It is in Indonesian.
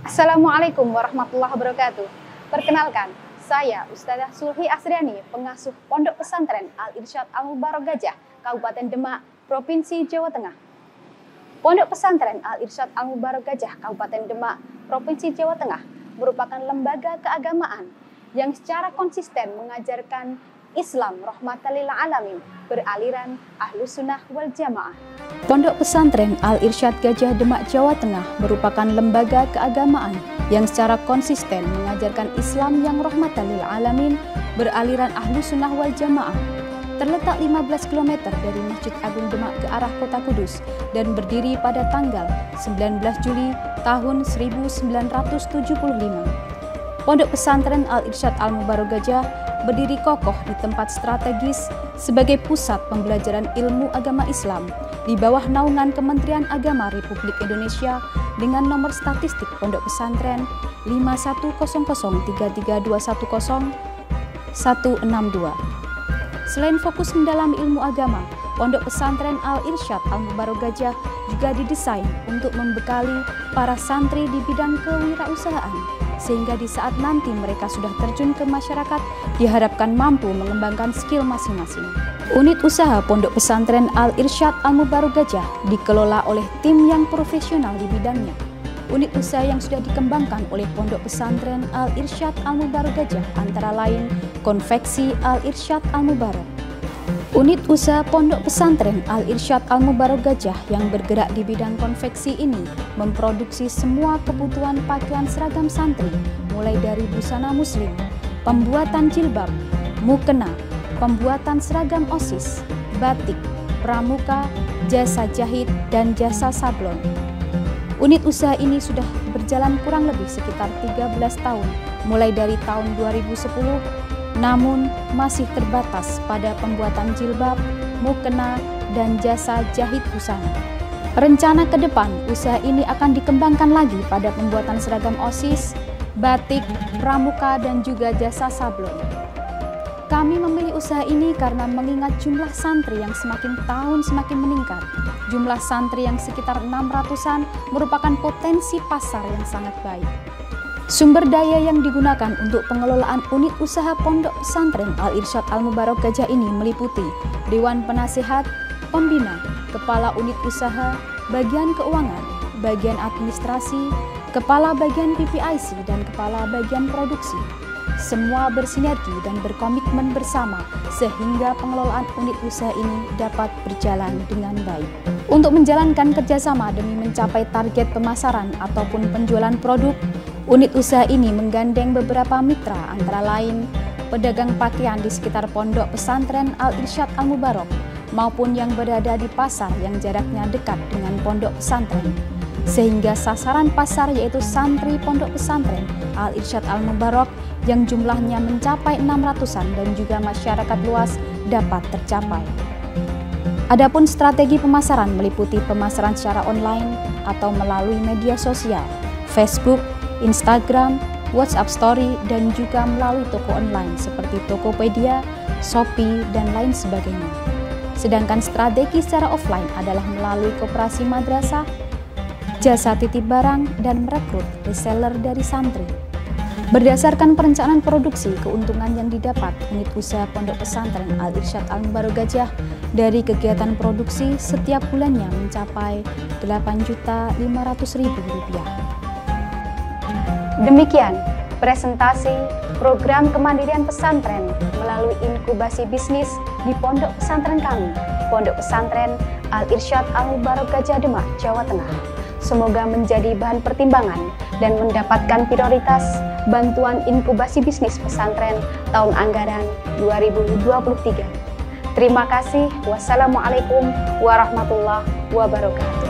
Assalamualaikum warahmatullahi wabarakatuh. Perkenalkan, saya Ustazah Sulhi Asriani, pengasuh Pondok Pesantren Al-Irsyad Al-Mubarak Gajah, Kabupaten Demak, Provinsi Jawa Tengah. Pondok Pesantren Al-Irsyad Al-Mubarak Gajah, Kabupaten Demak, Provinsi Jawa Tengah, merupakan lembaga keagamaan yang secara konsisten mengajarkan Islam rahmatan lil alamin beraliran Ahlus Sunnah wal Jamaah. Pondok Pesantren Al-Irsyad Gajah Demak, Jawa Tengah merupakan lembaga keagamaan yang secara konsisten mengajarkan Islam yang rahmatan lil alamin beraliran Ahlus Sunnah wal Jamaah. Terletak 15 km dari Masjid Agung Demak ke arah Kota Kudus dan berdiri pada tanggal 19 Juli tahun 1975. Pondok Pesantren Al-Irsyad Al-Mubarak Gajah berdiri kokoh di tempat strategis sebagai pusat pembelajaran ilmu agama Islam di bawah naungan Kementerian Agama Republik Indonesia dengan nomor statistik Pondok Pesantren 510033210162. Selain fokus mendalami ilmu agama, Pondok Pesantren Al-Irsyad Al-Mubarak Gajah juga didesain untuk membekali para santri di bidang kewirausahaan, sehingga di saat nanti mereka sudah terjun ke masyarakat, diharapkan mampu mengembangkan skill masing-masing. Unit usaha Pondok Pesantren Al-Irsyad Al-Mubarak Gajah dikelola oleh tim yang profesional di bidangnya. Unit usaha yang sudah dikembangkan oleh Pondok Pesantren Al-Irsyad Al-Mubarak Gajah antara lain Konveksi Al-Irsyad Al-Mubarak. Unit usaha Pondok Pesantren Al-Irsyad Al-Mubarak Gajah yang bergerak di bidang konveksi ini memproduksi semua kebutuhan pakaian seragam santri, mulai dari busana muslim, pembuatan jilbab, mukena, pembuatan seragam OSIS, batik, pramuka, jasa jahit, dan jasa sablon. Unit usaha ini sudah berjalan kurang lebih sekitar 13 tahun, mulai dari tahun 2010, namun masih terbatas pada pembuatan jilbab, mukena, dan jasa jahit busana. Rencana ke depan, usaha ini akan dikembangkan lagi pada pembuatan seragam OSIS, batik, pramuka, dan juga jasa sablon. Kami memilih usaha ini karena mengingat jumlah santri yang semakin tahun semakin meningkat. Jumlah santri yang sekitar 600-an merupakan potensi pasar yang sangat baik. Sumber daya yang digunakan untuk pengelolaan unit usaha Pondok Pesantren Al-Irsyad Al-Mubarak Gajah ini meliputi Dewan Penasehat, Pembina, Kepala Unit Usaha, Bagian Keuangan, Bagian Administrasi, Kepala Bagian PPIC, dan Kepala Bagian Produksi. Semua bersinergi dan berkomitmen bersama sehingga pengelolaan unit usaha ini dapat berjalan dengan baik. Untuk menjalankan kerjasama demi mencapai target pemasaran ataupun penjualan produk, unit usaha ini menggandeng beberapa mitra antara lain pedagang pakaian di sekitar Pondok Pesantren Al-Irsyad Al-Mubarak maupun yang berada di pasar yang jaraknya dekat dengan Pondok Pesantren. Sehingga sasaran pasar yaitu santri Pondok Pesantren Al-Irsyad Al-Mubarak yang jumlahnya mencapai 600-an dan juga masyarakat luas dapat tercapai. Adapun strategi pemasaran meliputi pemasaran secara online atau melalui media sosial, Facebook, Instagram, WhatsApp Story, dan juga melalui toko online seperti Tokopedia, Shopee, dan lain sebagainya. Sedangkan strategi secara offline adalah melalui koperasi madrasah, jasa titip barang, dan merekrut reseller dari santri. Berdasarkan perencanaan produksi, keuntungan yang didapat unit usaha Pondok Pesantren Al-Irsyad Al-Mubarak Gajah dari kegiatan produksi setiap bulannya mencapai Rp8.500.000. Demikian presentasi program kemandirian pesantren melalui inkubasi bisnis di Pondok Pesantren kami, Pondok Pesantren Al-Irsyad Al-Mubarak Gajah Demak, Jawa Tengah. Semoga menjadi bahan pertimbangan dan mendapatkan prioritas bantuan inkubasi bisnis pesantren tahun anggaran 2023. Terima kasih. Wassalamualaikum warahmatullahi wabarakatuh.